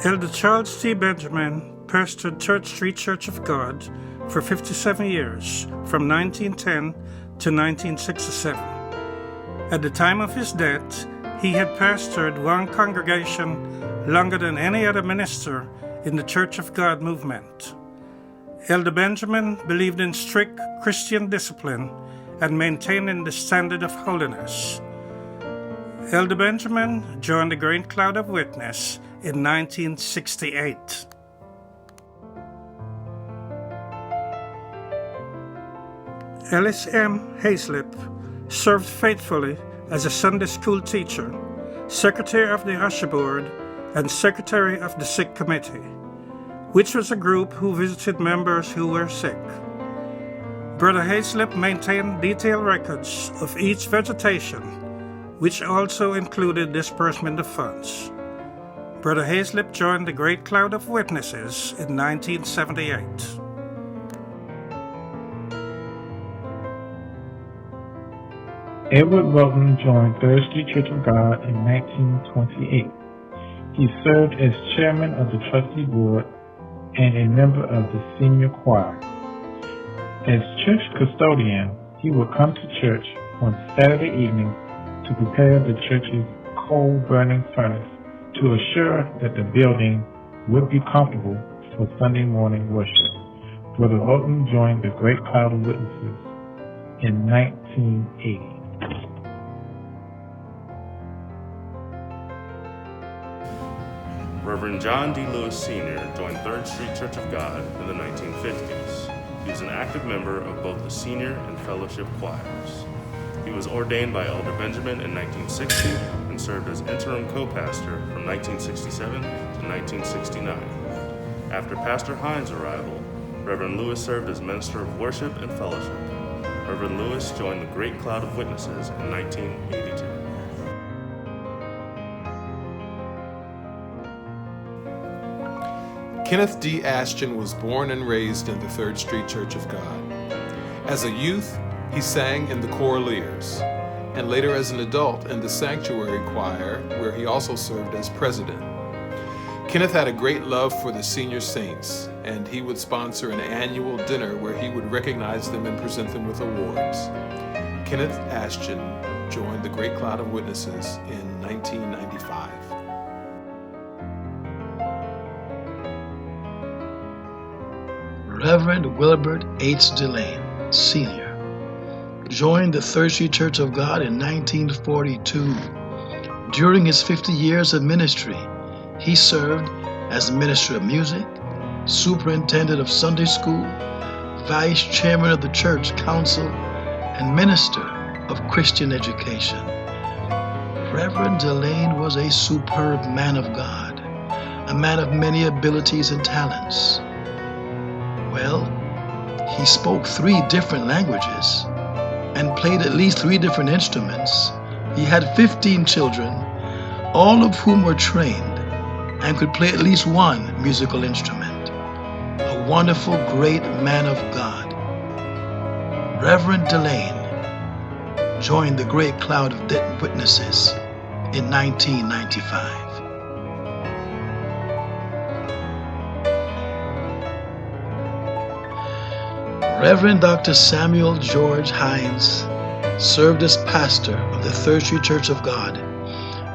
Elder Charles T. Benjamin pastored 3rd Street Church of God for 57 years, from 1910 to 1967. At the time of his death, he had pastored one congregation longer than any other minister in the Church of God movement. Elder Benjamin believed in strict Christian discipline and maintaining the standard of holiness. Elder Benjamin joined the Great Cloud of Witness in 1968. Ellis M. Hayslip served faithfully as a Sunday school teacher, secretary of the usher board, and secretary of the sick committee, which was a group who visited members who were sick. Brother Hayslip maintained detailed records of each visitation, which also included disbursement of funds. Brother Hayslip joined the Great Cloud of Witnesses in 1978. Edward Robin joined 3rd Street Church of God in 1928. He served as chairman of the trustee board and a member of the senior choir. As church custodian, he would come to church on Saturday evening to prepare the church's coal-burning furnace to assure that the building would be comfortable for Sunday morning worship. Brother Roten joined the Great Cloud of Witnesses in 1980. Rev John D Lewis Sr. joined 3rd Street Church of God in the 1950s. He was an active member of both the senior and fellowship choirs. He was ordained by Elder Benjamin in 1960 and served as interim co-pastor from 1967 to 1969. After Pastor Heinz' arrival, Reverend Lewis served as minister of worship and fellowship. Reverend Lewis joined the Great Cloud of Witnesses in 1982. Kenneth D Ashton was born and raised in the 3rd Street Church of God. As a youth, he sang in the Choraleers, and later as an adult in the Sanctuary Choir, where he also served as president. Kenneth had a great love for the senior saints, and he would sponsor an annual dinner where he would recognize them and present them with awards. Kenneth Ashton joined the Great Cloud of Witnesses in 1995. Reverend Wilbur H. Delane, Sr. joined the 3rd Street Church of God in 1942. During his 50 years of ministry, he served as minister of music, superintendent of Sunday school, vice chairman of the church council, and minister of Christian education. Reverend Delane was a superb man of God, a man of many abilities and talents. Well, he spoke 3 different languages and played at least 3 different instruments. He had 15 children, all of whom were trained and could play at least 1 musical instrument. A wonderful, great man of God. Reverend Delane joined the Great Cloud of Witnesses in 1995. Reverend Dr. Samuel George Heinz served as pastor of the 3rd Street Church of God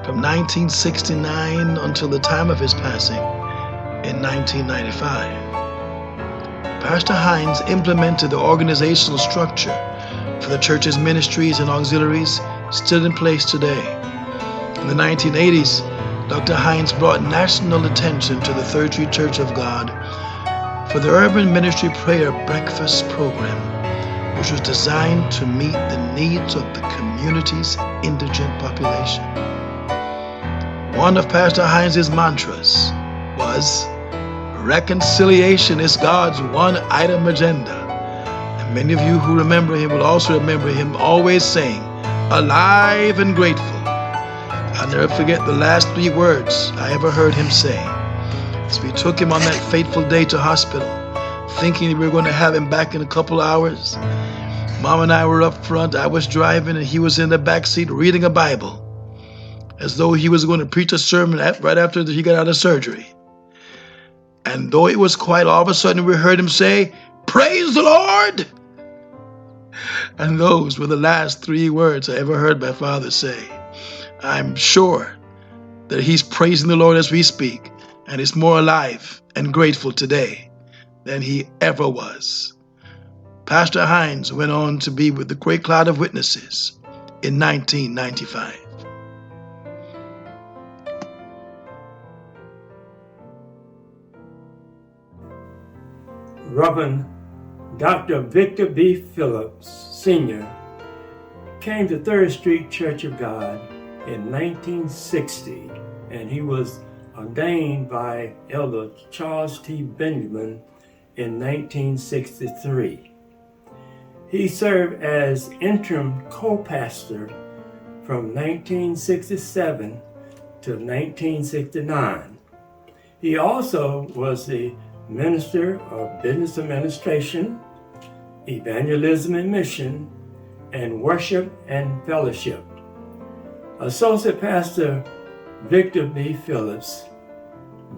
from 1969 until the time of his passing in 1995. Pastor Heinz implemented the organizational structure for the church's ministries and auxiliaries still in place today. In the 1980s, Dr. Heinz brought national attention to the 3rd Street Church of God for the Urban Ministry Prayer Breakfast Program, which was designed to meet the needs of the community's indigent population. One of Pastor Heinz's mantras was, "Reconciliation is God's one-item agenda." And many of you who remember him will also remember him always saying, "Alive and grateful." I'll never forget the last 3 words I ever heard him say. As we took him on that fateful day to hospital, thinking we were going to have him back in a couple hours. Mom and I were up front, I was driving, and he was in the back seat reading a Bible, as though he was going to preach a sermon right after he got out of surgery. And though it was quiet, all of a sudden we heard him say, "Praise the Lord!" And those were the last 3 words I ever heard my father say. I'm sure that he's praising the Lord as we speak, and is more alive and grateful today than he ever was. Pastor Heinz went on to be with the great cloud of witnesses in 1995. Reverend Dr. Victor B. Phillips Sr. came to 3rd Street Church of God in 1960, and he was ordained by Elder Charles T. Benjamin in 1963. He served as interim co-pastor from 1967 to 1969. He also was the Minister of Business Administration, Evangelism and Mission, and Worship and Fellowship. Associate Pastor Victor B. Phillips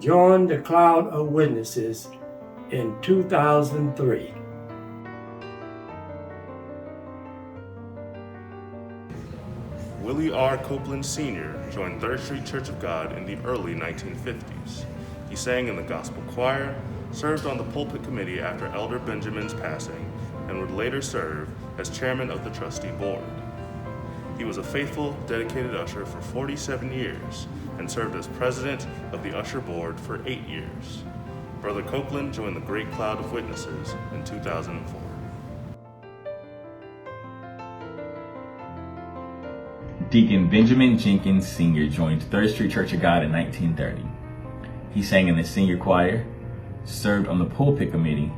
joined the cloud of witnesses in 2003. Willie R Copeland Sr. joined 3rd Street Church of God in the early 1950s. He sang in the gospel choir, served on the pulpit committee after Elder Benjamin's passing, and would later serve as chairman of the trustee board. He was a faithful, dedicated usher for 47 years and served as president of the usher board for 8 years. Brother Copeland joined the great cloud of witnesses in 2004. Deacon Benjamin Jenkins Sr. joined 3rd Street Church of God in 1930. He sang in the senior choir, served on the pulpit committee,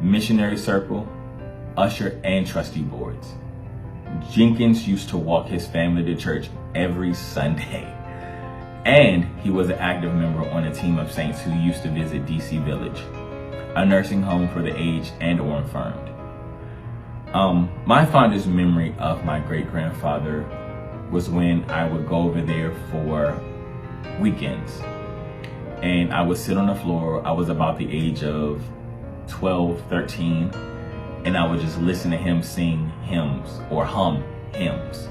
missionary circle, usher, and trustee boards. Jenkins used to walk his family to church every Sunday, and he was an active member on a team of saints who used to visit DC Village, a nursing home for the aged and or infirmed. My fondest memory of my great-grandfather was when I would go over there for weekends, and I would sit on the floor. I was about the age of 12, 13, and I would just listen to him sing hymns or hum hymns.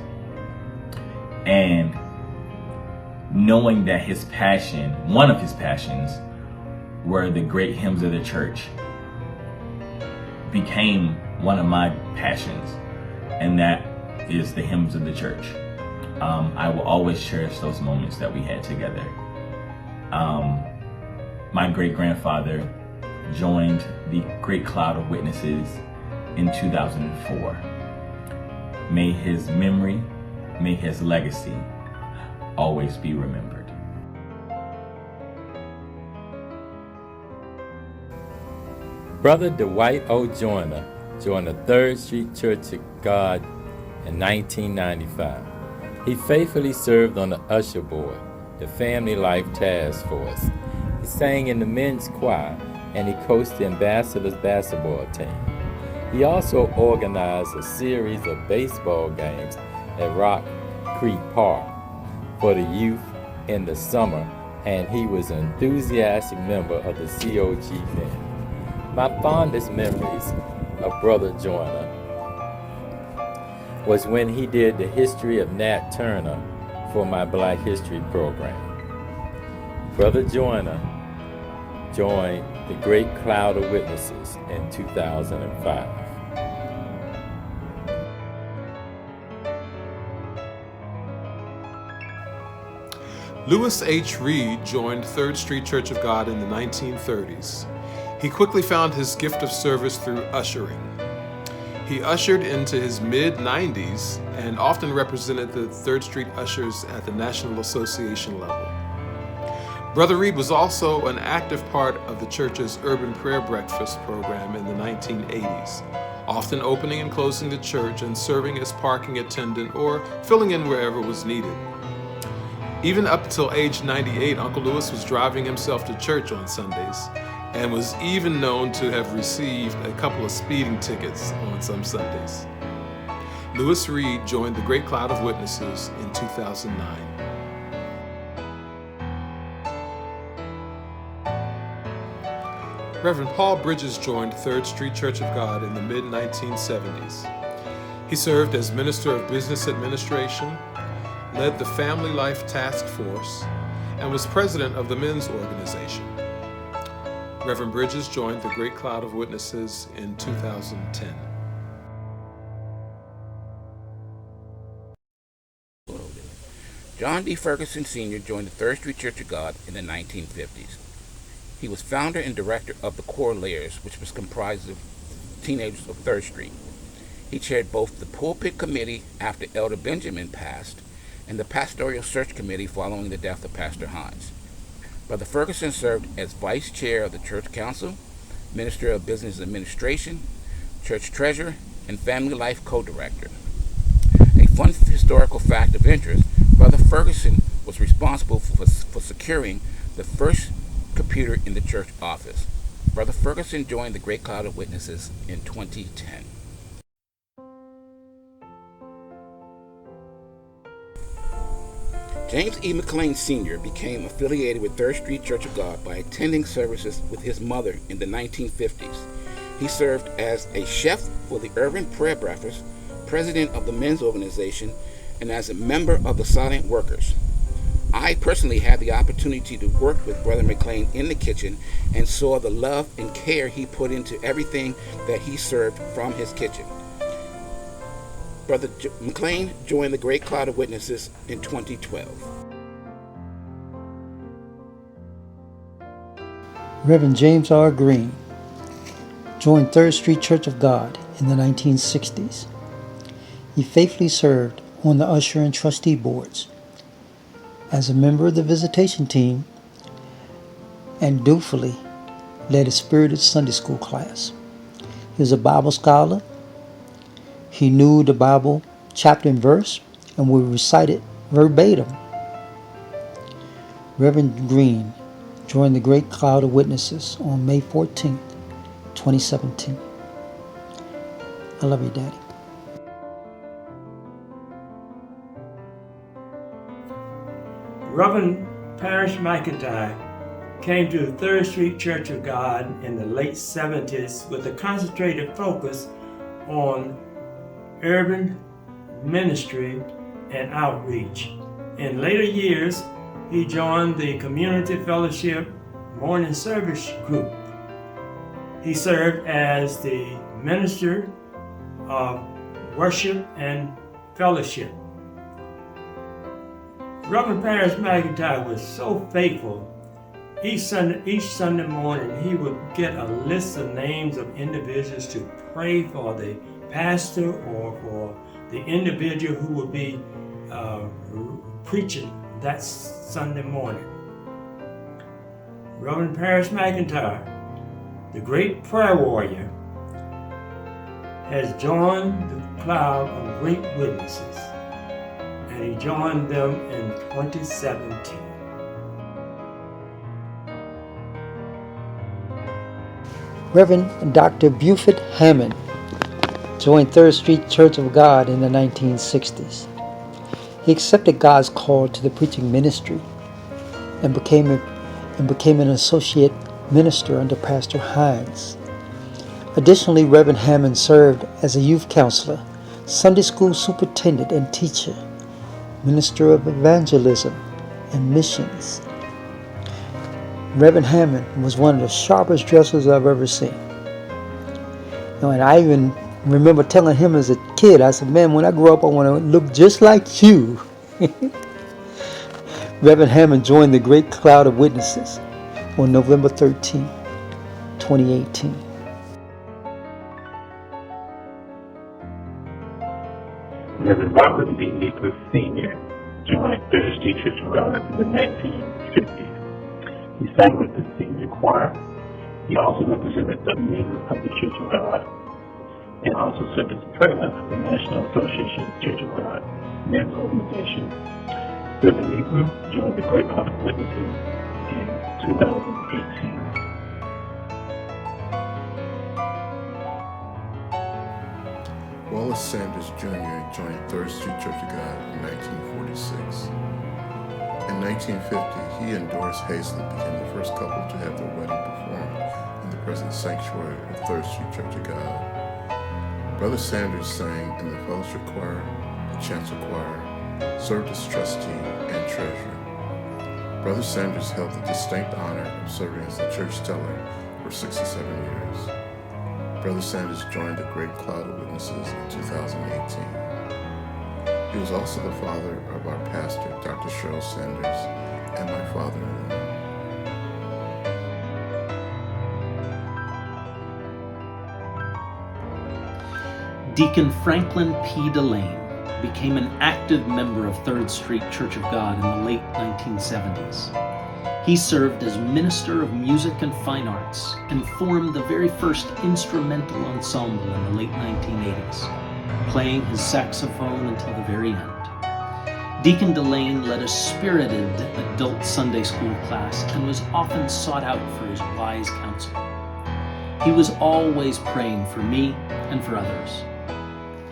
And knowing that his passion, one of his passions, were the great hymns of the church, became one of my passions, and that is the hymns of the church. I will always cherish those moments that we had together. My great-grandfather joined the great cloud of witnesses in 2004. May his memory, may his legacy always be remembered. Brother Dwight O Joyner joined the 3rd Street Church of God in 1995. He faithfully served on the usher board, the Family Life Task Force. He sang in the men's choir, and he coached the ambassadors basketball team. He also organized a series of baseball games at Rock Creek Park for the youth in the summer, and he was an enthusiastic member of the COG band. My fondest memories of Brother Joyner was when he did the history of Nat Turner for my Black History program. Brother Joyner joined the great cloud of witnesses in 2005. Lewis H. Reed joined 3rd Street Church of God in the 1930s. He quickly found his gift of service through ushering. He ushered into his mid-90s and often represented the 3rd Street ushers at the National Association level. Brother Reed was also an active part of the church's urban prayer breakfast program in the 1980s, often opening and closing the church and serving as parking attendant or filling in wherever was needed. Even up until age 98, Uncle Lewis was driving himself to church on Sundays and was even known to have received a couple of speeding tickets on some Sundays. Lewis Reed joined the great cloud of witnesses in 2009. Reverend Paul Bridges joined Third Street Church of God in the mid-1970s. He served as Minister of Business Administration, led the Family Life Task Force, and was president of the Men's Organization. Reverend Bridges joined the Great Cloud of Witnesses in 2010. John D Ferguson Sr. joined the Third Street Church of God in the 1950s. He was founder and director of the Core Layers, which was comprised of teenagers of Third Street. He chaired both the Pulpit Committee after Elder Benjamin passed and the Pastoral Search Committee following the death of Pastor Heinz. Brother Ferguson served as Vice Chair of the Church Council, Minister of Business Administration, Church Treasurer, and Family Life Co-Director. A fun historical fact of interest, Brother Ferguson was responsible for securing the first computer in the church office. Brother Ferguson joined the Great Cloud of Witnesses in 2010. James E. McLean Sr. became affiliated with Third Street Church of God by attending services with his mother in the 1950s. He served as a chef for the Urban Prayer Breakfast, president of the Men's Organization, and as a member of the Silent Workers. I personally had the opportunity to work with Brother McLean in the kitchen and saw the love and care he put into everything that he served from his kitchen. Brother McLean joined the Great Cloud of Witnesses in 2012. Rev James R Green joined Third Street Church of God in the 1960s. He faithfully served on the usher and trustee boards as a member of the visitation team and dutifully led a spirited Sunday school class. He was a Bible scholar. He knew the Bible chapter and verse and would recite it verbatim. Reverend Green joined the Great Cloud of Witnesses on May 14, 2017. I love you, Daddy. Reverend Parrish McIntyre came to the Third Street Church of God in the late 70s with a concentrated focus on urban ministry and outreach. In later years, he joined the Community Fellowship Morning Service Group. He served as the Minister of Worship and Fellowship. Reverend Parrish McIntyre was so faithful. Each Sunday morning, he would get a list of names of individuals to pray for the pastor or for the individual who would be preaching that Sunday morning. Reverend Parrish McIntyre, the great prayer warrior, has joined the cloud of great witnesses, and he joined them in 2017. Reverend Dr Buford Hammond joined Third Street Church of God in the 1960s. He accepted God's call to the preaching ministry and became an associate minister under Pastor Heinz. Additionally, Reverend Hammond served as a youth counselor, Sunday school superintendent and teacher, minister of evangelism and missions. Reverend Hammond was one of the sharpest dressers I've ever seen. And I even remember telling him as a kid, I said, man, when I grow up, I want to look just like you. Reverend Hammond joined the Great Cloud of Witnesses on November 13, 2018. Rev Robin P McManus Sr. joined Third Street Church of God in the 1950s. He sang with the senior choir. He also represented the men of the Church of God and also served as president of the National Association of Church of God Men's Organization. Reverend Wilbur joined the Great Cloud of Witnesses in 2018. Wallace Sanders Jr. joined Third Street Church of God in 1946. In 1950, he and Doris Hazlett became the first couple to have their wedding performed in the present sanctuary of Third Street Church of God. Brother Sanders sang in the fellowship choir, the chancel choir, served as trustee and treasurer. Brother Sanders held the distinct honor of serving as the church teller for 67 years. Brother Sanders joined the great cloud of witnesses in 2018. He was also the father of our pastor, Dr. Cheryl Sanders, and my father-in-law. Deacon Franklin P. Delane became an active member of Third Street Church of God in the late 1970s. He served as Minister of Music and Fine Arts and formed the very first instrumental ensemble in the late 1980s, playing his saxophone until the very end. Deacon Delane led a spirited adult Sunday school class and was often sought out for his wise counsel. He was always praying for me and for others,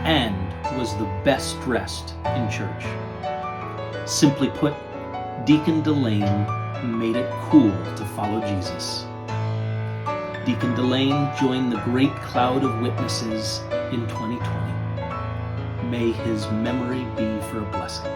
and was the best dressed in church. Simply put, Deacon Delane made it cool to follow Jesus. Deacon Delane joined the great cloud of witnesses in 2020. May his memory be for a blessing.